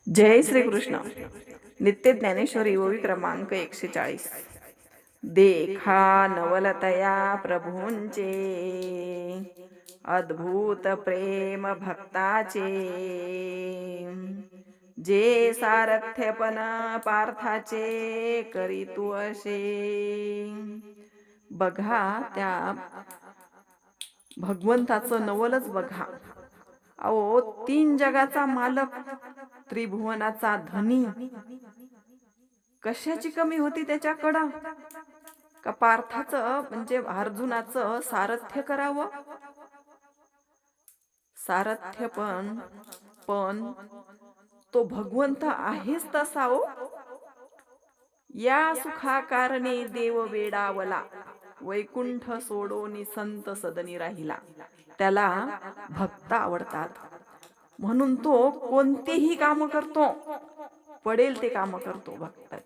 जय श्री कृष्ण. नित्य ज्ञानेश्वरी ओवी क्रमांक 140. देखा नवलतया प्रभूंचे, अद्भुत प्रेम भक्ताचे. जे सारथ्यपण पार्थाचे करी तू असे. बघा त्या भगवंताचं नवलच बघा. अहो, 3 जगाचा मालक, त्रिभुवनाचा धनी, कशाची कमी होती त्याच्याकडं का पार्थाचं म्हणजे अर्जुनाचं सारथ्य करावं. सारथ्य पण तो भगवंत आहेच तसा हो. या सुखाकारणे देव वेडावला, वैकुंठ सोडोनी संत सदनी राहिला. त्याला भक्त आवडतात म्हणून तो कोणतेही काम करतो, पडेल ते काम करतो भक्ताचे.